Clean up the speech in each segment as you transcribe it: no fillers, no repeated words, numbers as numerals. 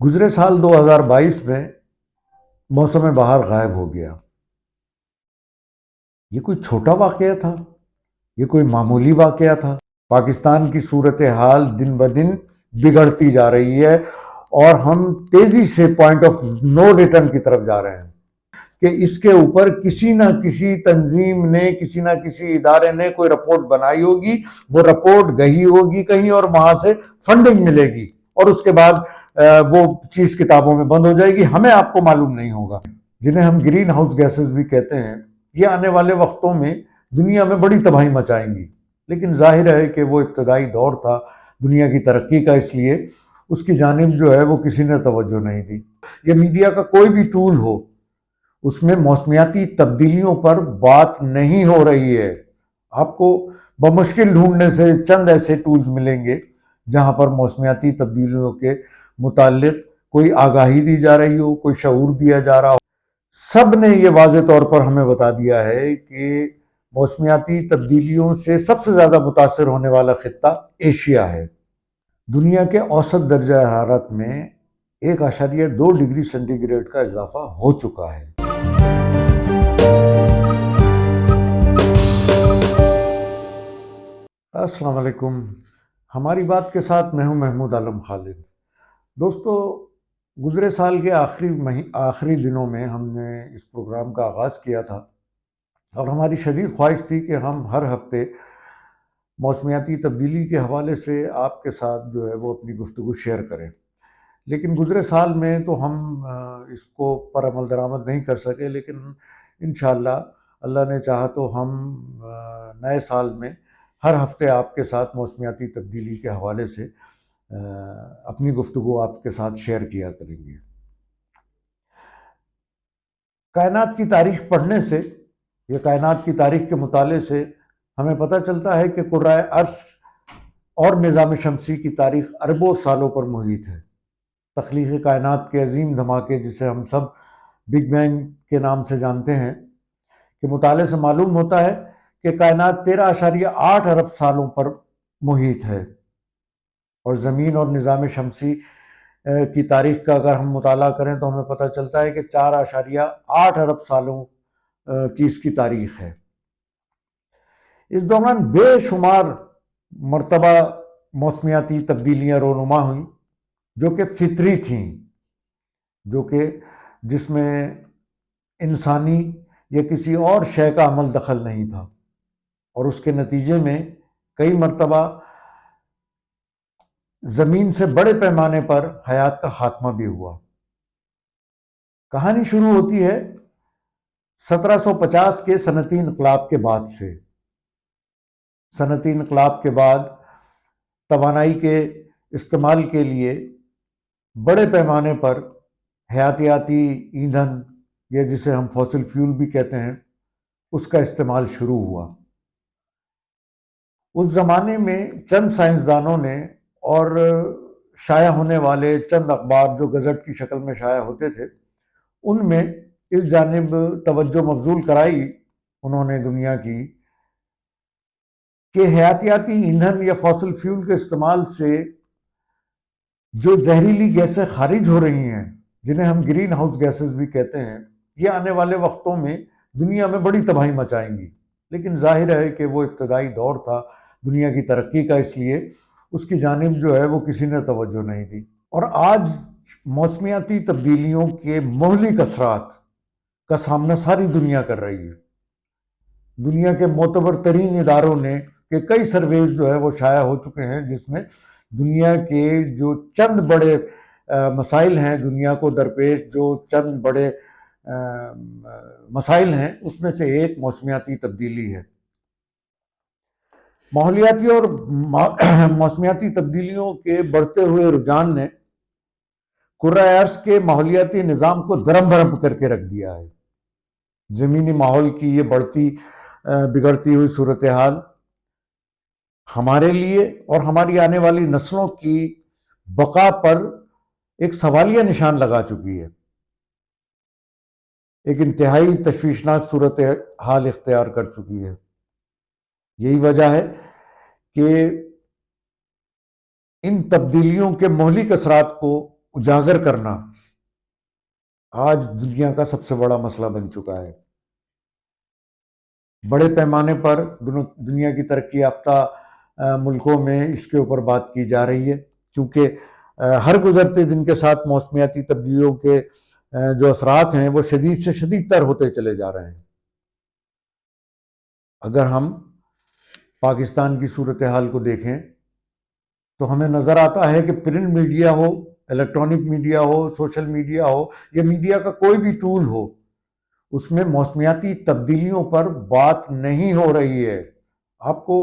گزرے سال 2022 میں موسم بہار غائب ہو گیا۔ یہ کوئی چھوٹا واقعہ تھا؟ یہ کوئی معمولی واقعہ تھا؟ پاکستان کی صورتحال دن بدن بگڑتی جا رہی ہے اور ہم تیزی سے پوائنٹ آف نو ریٹرن کی طرف جا رہے ہیں کہ اس کے اوپر کسی نہ کسی تنظیم نے، کسی نہ کسی ادارے نے کوئی رپورٹ بنائی ہوگی، وہ رپورٹ گئی ہوگی کہیں اور وہاں سے فنڈنگ ملے گی اور اس کے بعد وہ چیز کتابوں میں بند ہو جائے گی، ہمیں آپ کو معلوم نہیں ہوگا۔ جنہیں ہم گرین ہاؤس گیسز بھی کہتے ہیں، یہ آنے والے وقتوں میں دنیا میں بڑی تباہی مچائیں گی، لیکن ظاہر ہے کہ وہ ابتدائی دور تھا دنیا کی ترقی کا، اس لیے اس کی جانب جو ہے وہ کسی نے توجہ نہیں دی۔ یہ میڈیا کا کوئی بھی ٹول ہو، اس میں موسمیاتی تبدیلیوں پر بات نہیں ہو رہی ہے۔ آپ کو بمشکل ڈھونڈنے سے چند ایسے ٹولز ملیں گے جہاں پر موسمیاتی تبدیلیوں کے متعلق کوئی آگاہی دی جا رہی ہو، کوئی شعور دیا جا رہا ہو۔ سب نے یہ واضح طور پر ہمیں بتا دیا ہے کہ موسمیاتی تبدیلیوں سے سب سے زیادہ متاثر ہونے والا خطہ ایشیا ہے۔ دنیا کے اوسط درجہ حرارت میں 1.2 ڈگری سینٹی گریڈ کا اضافہ ہو چکا ہے۔ السلام علیکم، ہماری بات کے ساتھ میں ہوں محمود عالم خالد۔ دوستو، گزرے سال کے آخری دنوں میں ہم نے اس پروگرام کا آغاز کیا تھا اور ہماری شدید خواہش تھی کہ ہم ہر ہفتے موسمیاتی تبدیلی کے حوالے سے آپ کے ساتھ جو ہے وہ اپنی گفتگو شیئر کریں، لیکن گزرے سال میں تو ہم اس کو پر عمل درآمد نہیں کر سکے، لیکن انشاءاللہ اللہ نے چاہا تو ہم نئے سال میں ہر ہفتے آپ کے ساتھ موسمیاتی تبدیلی کے حوالے سے اپنی گفتگو آپ کے ساتھ شیئر کیا کریں گے۔ کائنات کی تاریخ پڑھنے سے یا کائنات کی تاریخ کے مطالعے سے ہمیں پتہ چلتا ہے کہ کرۂ ارض اور نظام شمسی کی تاریخ اربوں سالوں پر محیط ہے۔ تخلیق کائنات کے عظیم دھماکے، جسے ہم سب بگ بینگ کے نام سے جانتے ہیں، کہ مطالعے سے معلوم ہوتا ہے کہ کائنات 13.8 ارب سالوں پر محیط ہے، اور زمین اور نظام شمسی کی تاریخ کا اگر ہم مطالعہ کریں تو ہمیں پتہ چلتا ہے کہ 4.8 ارب سالوں کی اس کی تاریخ ہے۔ اس دوران بے شمار مرتبہ موسمیاتی تبدیلیاں رونما ہوئیں جو کہ فطری تھیں، جس میں انسانی یا کسی اور شے کا عمل دخل نہیں تھا، اور اس کے نتیجے میں کئی مرتبہ زمین سے بڑے پیمانے پر حیات کا خاتمہ بھی ہوا۔ کہانی شروع ہوتی ہے 1750 کے صنعتی انقلاب کے بعد سے۔ صنعتی انقلاب کے بعد توانائی کے استعمال کے لیے بڑے پیمانے پر حیاتیاتی ایندھن، یا جسے ہم فوسل فیول بھی کہتے ہیں، اس کا استعمال شروع ہوا۔ اس زمانے میں چند سائنسدانوں نے اور شائع ہونے والے چند اخبار جو گزٹ کی شکل میں شائع ہوتے تھے، ان میں اس جانب توجہ مبذول کرائی انہوں نے دنیا کی کہ حیاتیاتی ایندھن یا فوسل فیول کے استعمال سے جو زہریلی گیسیں خارج ہو رہی ہیں، جنہیں ہم گرین ہاؤس گیسز بھی کہتے ہیں، یہ آنے والے وقتوں میں دنیا میں بڑی تباہی مچائیں گی، لیکن ظاہر ہے کہ وہ ابتدائی دور تھا دنیا کی ترقی کا، اس لیے اس کی جانب جو ہے وہ کسی نے توجہ نہیں دی۔ اور آج موسمیاتی تبدیلیوں کے مہلک اثرات کا سامنا ساری دنیا کر رہی ہے۔ دنیا کے معتبر ترین اداروں نے کہ کئی سرویز جو ہے وہ شائع ہو چکے ہیں، جس میں دنیا کے جو چند بڑے مسائل ہیں، دنیا کو درپیش جو چند بڑے مسائل ہیں، اس میں سے ایک موسمیاتی تبدیلی ہے۔ ماحولیاتی اور موسمیاتی تبدیلیوں کے بڑھتے ہوئے رجحان نے کرۂ ارض کے ماحولیاتی نظام کو درم برم کر کے رکھ دیا ہے۔ زمینی ماحول کی یہ بگڑتی ہوئی صورتحال ہمارے لیے اور ہماری آنے والی نسلوں کی بقا پر ایک سوالیہ نشان لگا چکی ہے، ایک انتہائی تشویشناک صورتحال اختیار کر چکی ہے۔ یہی وجہ ہے کہ ان تبدیلیوں کے مہلک اثرات کو اجاگر کرنا آج دنیا کا سب سے بڑا مسئلہ بن چکا ہے۔ بڑے پیمانے پر دنیا کی ترقی یافتہ ملکوں میں اس کے اوپر بات کی جا رہی ہے، کیونکہ ہر گزرتے دن کے ساتھ موسمیاتی تبدیلیوں کے جو اثرات ہیں وہ شدید سے شدید تر ہوتے چلے جا رہے ہیں۔ اگر ہم پاکستان کی صورتحال کو دیکھیں تو ہمیں نظر آتا ہے کہ پرنٹ میڈیا ہو، الیکٹرانک میڈیا ہو، سوشل میڈیا ہو یا میڈیا کا کوئی بھی ٹول ہو، اس میں موسمیاتی تبدیلیوں پر بات نہیں ہو رہی ہے۔ آپ کو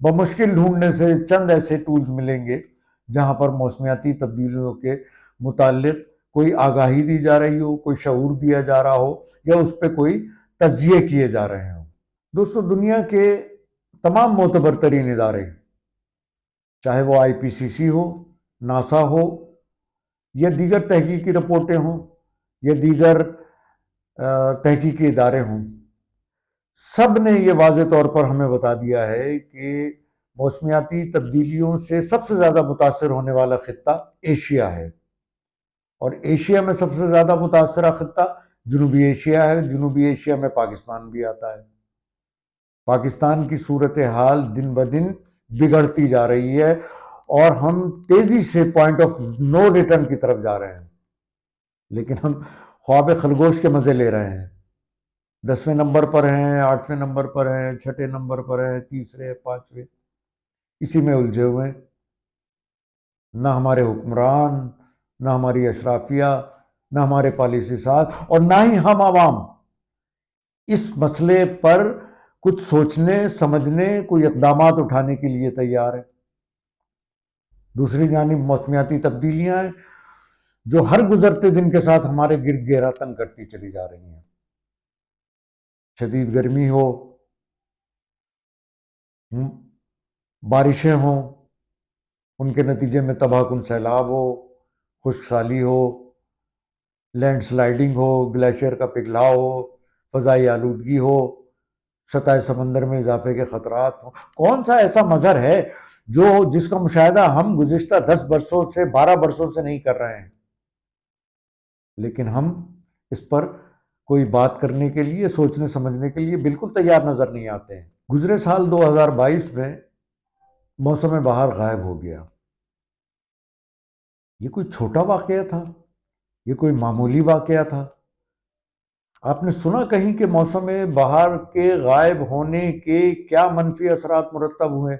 بمشکل ڈھونڈنے سے چند ایسے ٹولز ملیں گے جہاں پر موسمیاتی تبدیلیوں کے متعلق کوئی آگاہی دی جا رہی ہو، کوئی شعور دیا جا رہا ہو یا اس پہ کوئی تجزیے کیے جا رہے ہوں۔ دوستو، دنیا کے تمام معتبر ترین ادارے، چاہے وہ IPCC ہو، ناسا ہو یا دیگر تحقیقی رپورٹیں ہوں یا دیگر تحقیقی ادارے ہوں، سب نے یہ واضح طور پر ہمیں بتا دیا ہے کہ موسمیاتی تبدیلیوں سے سب سے زیادہ متاثر ہونے والا خطہ ایشیا ہے، اور ایشیا میں سب سے زیادہ متاثرہ خطہ جنوبی ایشیا ہے۔ جنوبی ایشیا میں پاکستان بھی آتا ہے۔ پاکستان کی صورتحال دن بدن بگڑتی جا رہی ہے اور ہم تیزی سے پوائنٹ آف نو ریٹرن کی طرف جا رہے ہیں، لیکن ہم خواب خرگوش کے مزے لے رہے ہیں۔ 10ویں نمبر پر ہیں، 8ویں نمبر پر ہیں، 6 نمبر پر ہیں، تیسرے، 5ویں، اسی میں الجھے ہوئے ہیں۔ نہ ہمارے حکمران، نہ ہماری اشرافیہ، نہ ہمارے پالیسی ساز اور نہ ہی ہم عوام اس مسئلے پر کچھ سوچنے، سمجھنے، کوئی اقدامات اٹھانے کے لیے تیار ہے۔ دوسری جانب موسمیاتی تبدیلیاں ہیں جو ہر گزرتے دن کے ساتھ ہمارے گرد گھیرا تنگ کرتی چلی جا رہی ہیں۔ شدید گرمی ہو، بارشیں ہوں، ان کے نتیجے میں تباہ کن سیلاب ہو، خشک سالی ہو، لینڈ سلائیڈنگ ہو، گلیشیئر کا پگھلاؤ ہو، فضائی آلودگی ہو، سطح سمندر میں اضافے کے خطرات ہوں۔ کون سا ایسا مظہر ہے جس کا مشاہدہ ہم گزشتہ 10 برسوں سے 12 برسوں سے نہیں کر رہے ہیں، لیکن ہم اس پر کوئی بات کرنے کے لیے، سوچنے سمجھنے کے لیے بالکل تیار نظر نہیں آتے ہیں۔ گزرے سال 2022 میں موسم بہار غائب ہو گیا۔ یہ کوئی چھوٹا واقعہ تھا؟ یہ کوئی معمولی واقعہ تھا؟ آپ نے سنا کہیں کہ موسم بہار کے غائب ہونے کے کیا منفی اثرات مرتب ہوئے؟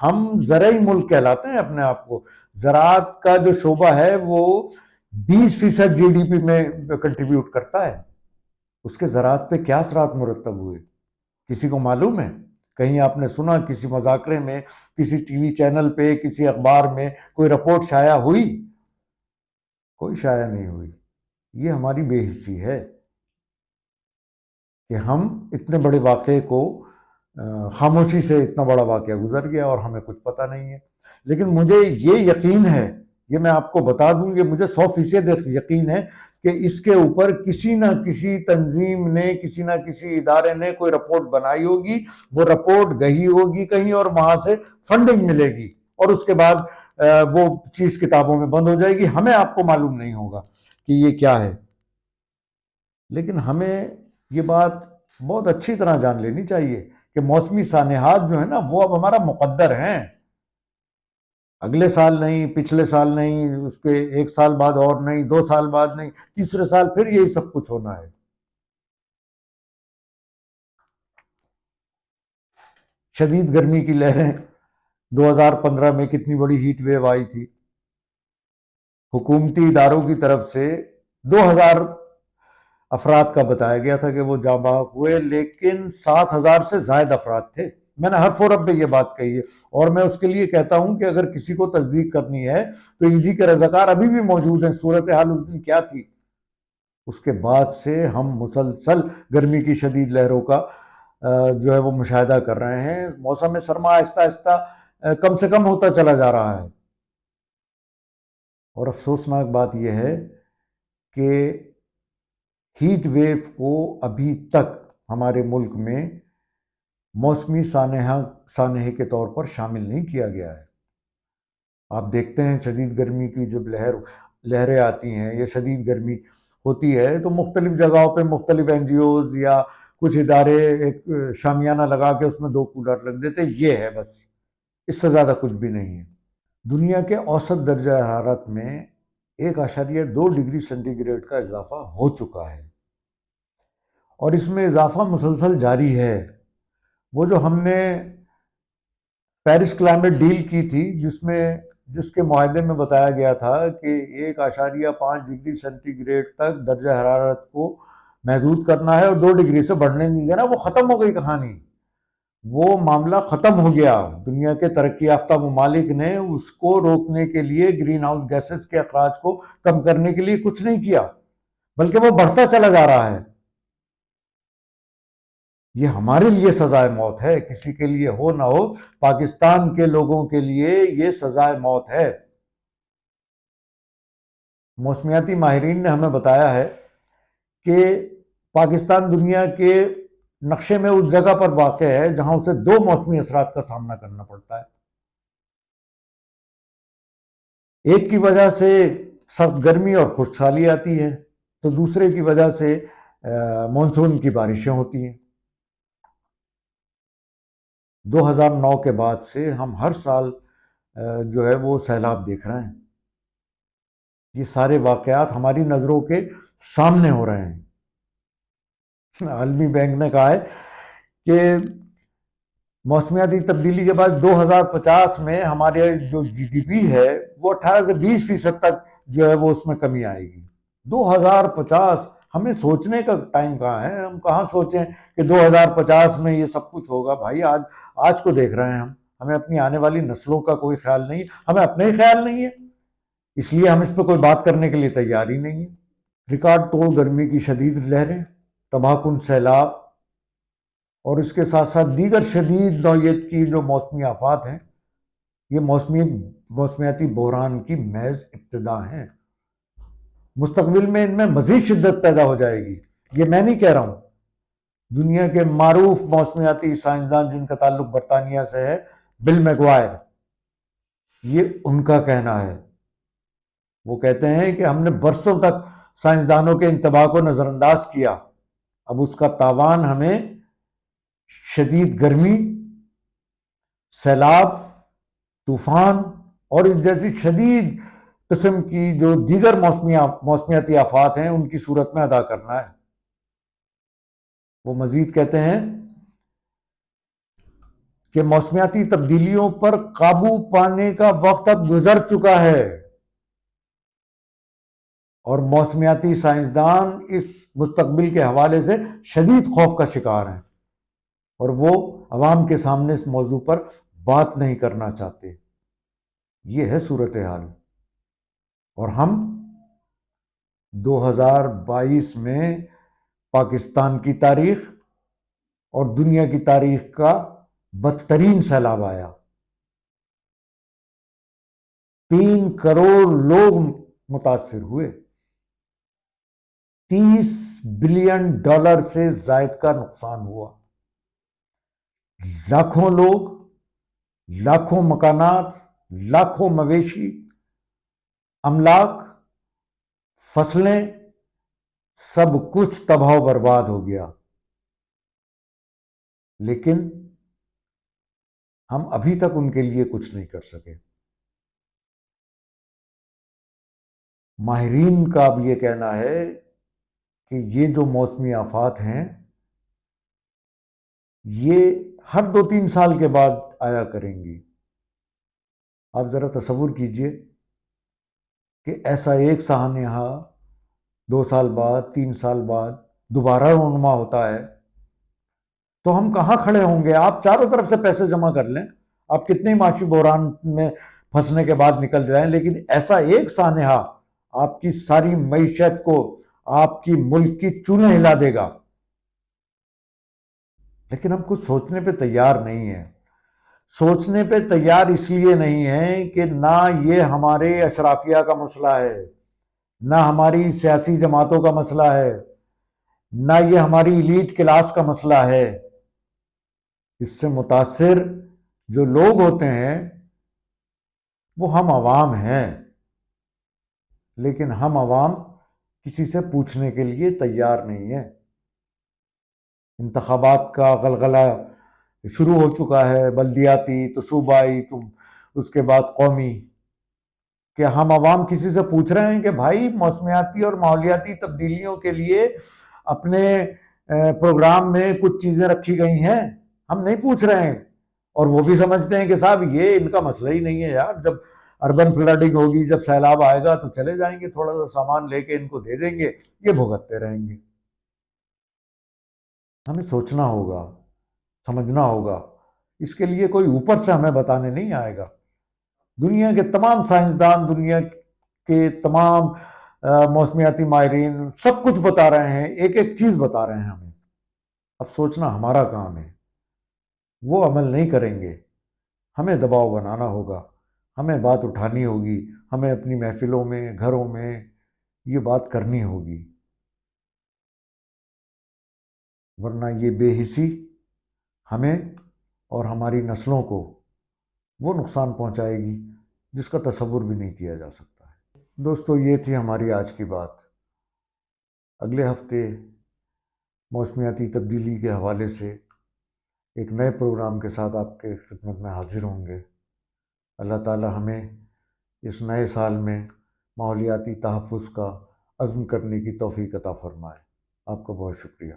ہم زرعی ملک کہلاتے ہیں اپنے آپ کو۔ زراعت کا جو شعبہ ہے وہ 20% GDP میں کنٹریبیوٹ کرتا ہے۔ اس کے زراعت پہ کیا اثرات مرتب ہوئے کسی کو معلوم ہے؟ کہیں آپ نے سنا کسی مذاکرے میں، کسی ٹی وی چینل پہ، کسی اخبار میں کوئی رپورٹ شائع ہوئی؟ کوئی شائع نہیں ہوئی۔ یہ ہماری بے حسی ہے کہ ہم اتنے بڑے واقعے کو خاموشی سے، اتنا بڑا واقعہ گزر گیا اور ہمیں کچھ پتہ نہیں ہے۔ لیکن مجھے یہ یقین ہے، یہ میں آپ کو بتا دوں کہ مجھے 100% یقین ہے کہ اس کے اوپر کسی نہ کسی تنظیم نے، کسی نہ کسی ادارے نے کوئی رپورٹ بنائی ہوگی، وہ رپورٹ گئی ہوگی کہیں اور وہاں سے فنڈنگ ملے گی، اور اس کے بعد وہ چیز کتابوں میں بند ہو جائے گی، ہمیں آپ کو معلوم نہیں ہوگا کہ یہ کیا ہے۔ لیکن ہمیں یہ بات بہت اچھی طرح جان لینی چاہیے کہ موسمی سانحات جو ہے نا وہ اب ہمارا مقدر ہیں۔ اگلے سال نہیں، پچھلے سال نہیں، اس کے 1 سال بعد اور نہیں، 2 سال بعد نہیں، تیسرے سال پھر یہی سب کچھ ہونا ہے۔ شدید گرمی کی لہریں 2015 میں کتنی بڑی ہیٹ ویو آئی تھی۔ حکومتی اداروں کی طرف سے 2000 افراد کا بتایا گیا تھا کہ وہ جاں بحق ہوئے، لیکن 7000 سے زائد افراد تھے۔ میں نے ہر فورم پہ یہ بات کہی ہے، اور میں اس کے لیے کہتا ہوں کہ اگر کسی کو تصدیق کرنی ہے تو EG کے رضاکار ابھی بھی موجود ہیں۔ صورتحال اس دن کیا تھی؟ اس کے بعد سے ہم مسلسل گرمی کی شدید لہروں کا جو ہے وہ مشاہدہ کر رہے ہیں۔ موسم سرما آہستہ آہستہ کم سے کم ہوتا چلا جا رہا ہے، اور افسوسناک بات یہ ہے کہ ہیٹ ویو کو ابھی تک ہمارے ملک میں موسمی سانحے کے طور پر شامل نہیں کیا گیا ہے۔ آپ دیکھتے ہیں شدید گرمی کی جب لہر لہریں آتی ہیں یا شدید گرمی ہوتی ہے تو مختلف جگہوں پہ مختلف این جی اوز یا کچھ ادارے ایک شامیانہ لگا کے اس میں 2 کولر لگ دیتے، یہ ہے بس، اس سے زیادہ کچھ بھی نہیں ہے۔ دنیا کے اوسط درجہ حرارت میں 1.2 ڈگری سینٹی گریڈ کا اضافہ ہو چکا ہے، اور اس میں اضافہ مسلسل جاری ہے۔ وہ جو ہم نے پیرس کلائمیٹ ڈیل کی تھی، جس کے معاہدے میں بتایا گیا تھا کہ 1.5 ڈگری سینٹی گریڈ تک درجہ حرارت کو محدود کرنا ہے اور 2 ڈگری سے بڑھنے نہیں دینا، وہ ختم ہو گئی کہانی، وہ معاملہ ختم ہو گیا۔ دنیا کے ترقی یافتہ ممالک نے اس کو روکنے کے لیے، گرین ہاؤس گیسز کے اخراج کو کم کرنے کے لیے کچھ نہیں کیا، بلکہ وہ بڑھتا چلا جا رہا ہے۔ یہ ہمارے لیے سزائے موت ہے، کسی کے لیے ہو نہ ہو، پاکستان کے لوگوں کے لیے یہ سزائے موت ہے۔ موسمیاتی ماہرین نے ہمیں بتایا ہے کہ پاکستان دنیا کے نقشے میں اس جگہ پر واقع ہے جہاں اسے 2 موسمی اثرات کا سامنا کرنا پڑتا ہے۔ ایک کی وجہ سے سخت گرمی اور خشک سالی آتی ہے، تو دوسرے کی وجہ سے مونسون کی بارشیں ہوتی ہیں۔ 2009 کے بعد سے ہم ہر سال جو ہے وہ سیلاب دیکھ رہے ہیں۔ یہ سارے واقعات ہماری نظروں کے سامنے ہو رہے ہیں۔ عالمی بینک نے کہا ہے کہ موسمیاتی تبدیلی کے بعد 2050 میں ہمارے جو جی ڈی پی ہے وہ 18 سے 20% تک جو ہے وہ اس میں کمی آئے گی۔ 2050، ہمیں سوچنے کا ٹائم کہاں ہے؟ ہم کہاں سوچیں کہ 2050 میں یہ سب کچھ ہوگا؟ بھائی آج کو دیکھ رہے ہیں ہمیں اپنی آنے والی نسلوں کا کوئی خیال نہیں، ہمیں اپنے ہی خیال نہیں ہے، اس لیے ہم اس پہ کوئی بات کرنے کے لیے تیار ہی نہیں ہے۔ ریکارڈ توڑ گرمی کی شدید لہریں، تباہ کن سیلاب اور اس کے ساتھ ساتھ دیگر شدید نوعیت کی جو موسمی آفات ہیں، یہ موسمیاتی بحران کی محض ابتدا ہیں۔ مستقبل میں ان میں مزید شدت پیدا ہو جائے گی۔ یہ میں نہیں کہہ رہا ہوں، دنیا کے معروف موسمیاتی سائنسدان جن کا تعلق برطانیہ سے ہے، بل میگوائر، یہ ان کا کہنا ہے۔ وہ کہتے ہیں کہ ہم نے برسوں تک سائنسدانوں کے انتباہ کو نظر انداز کیا، اب اس کا تاوان ہمیں شدید گرمی، سیلاب، طوفان اور اس جیسی شدید قسم کی جو دیگر موسمیاتی آفات ہیں ان کی صورت میں ادا کرنا ہے۔ وہ مزید کہتے ہیں کہ موسمیاتی تبدیلیوں پر قابو پانے کا وقت اب گزر چکا ہے، اور موسمیاتی سائنسدان اس مستقبل کے حوالے سے شدید خوف کا شکار ہیں، اور وہ عوام کے سامنے اس موضوع پر بات نہیں کرنا چاہتے۔ یہ ہے صورتحال، اور ہم 2022 میں پاکستان کی تاریخ اور دنیا کی تاریخ کا بدترین سیلاب آیا۔ 3 کروڑ لوگ متاثر ہوئے، $30 بلین سے زائد کا نقصان ہوا، لاکھوں لوگ، لاکھوں مکانات، لاکھوں مویشی، املاک، فصلیں، سب کچھ تباہ و برباد ہو گیا۔ لیکن ہم ابھی تک ان کے لیے کچھ نہیں کر سکے۔ ماہرین کا اب یہ کہنا ہے کہ یہ جو موسمی آفات ہیں یہ ہر 2-3 سال کے بعد آیا کریں گی۔ آپ ذرا تصور کیجئے کہ ایسا ایک سانحہ 2 سال بعد، 3 سال بعد دوبارہ رونما ہوتا ہے تو ہم کہاں کھڑے ہوں گے؟ آپ چاروں طرف سے پیسے جمع کر لیں، آپ کتنے معاشی بحران میں پھنسنے کے بعد نکل جائیں، لیکن ایسا ایک سانحہ آپ کی ساری معیشت کو، آپ کی ملک کی چونیں ہلا دے گا۔ لیکن ہم کچھ سوچنے پہ تیار نہیں ہیں۔ سوچنے پہ تیار اس لیے نہیں ہیں کہ نہ یہ ہمارے اشرافیہ کا مسئلہ ہے، نہ ہماری سیاسی جماعتوں کا مسئلہ ہے، نہ یہ ہماری ایلیٹ کلاس کا مسئلہ ہے۔ اس سے متاثر جو لوگ ہوتے ہیں وہ ہم عوام ہیں، لیکن ہم عوام کسی سے پوچھنے کے لیے تیار نہیں ہیں۔ انتخابات کا غلغلہ شروع ہو چکا ہے، بلدیاتی تو صوبائی تو اس کے بعد قومی، کہ ہم عوام کسی سے پوچھ رہے ہیں کہ بھائی موسمیاتی اور ماحولیاتی تبدیلیوں کے لیے اپنے پروگرام میں کچھ چیزیں رکھی گئی ہیں؟ ہم نہیں پوچھ رہے ہیں، اور وہ بھی سمجھتے ہیں کہ صاحب یہ ان کا مسئلہ ہی نہیں ہے یار، جب اربن فلڈنگ ہوگی، جب سیلاب آئے گا تو چلے جائیں گے، تھوڑا سا سامان لے کے ان کو دے دیں گے، یہ بھگتتے رہیں گے۔ ہمیں سوچنا ہوگا، سمجھنا ہوگا، اس کے لیے کوئی اوپر سے ہمیں بتانے نہیں آئے گا۔ دنیا کے تمام سائنسدان، دنیا کے تمام موسمیاتی ماہرین سب کچھ بتا رہے ہیں، ایک ایک چیز بتا رہے ہیں ہمیں، اب سوچنا ہمارا کام ہے۔ وہ عمل نہیں کریں گے، ہمیں دباؤ بنانا ہوگا، ہمیں بات اٹھانی ہوگی، ہمیں اپنی محفلوں میں، گھروں میں یہ بات کرنی ہوگی، ورنہ یہ بے حسی ہمیں اور ہماری نسلوں کو وہ نقصان پہنچائے گی جس کا تصور بھی نہیں کیا جا سکتا ہے۔ دوستو، یہ تھی ہماری آج کی بات۔ اگلے ہفتے موسمیاتی تبدیلی کے حوالے سے ایک نئے پروگرام کے ساتھ آپ کے خدمت میں حاضر ہوں گے۔ اللہ تعالی ہمیں اس نئے سال میں ماحولیاتی تحفظ کا عزم کرنے کی توفیق عطا فرمائے۔ آپ کا بہت شکریہ۔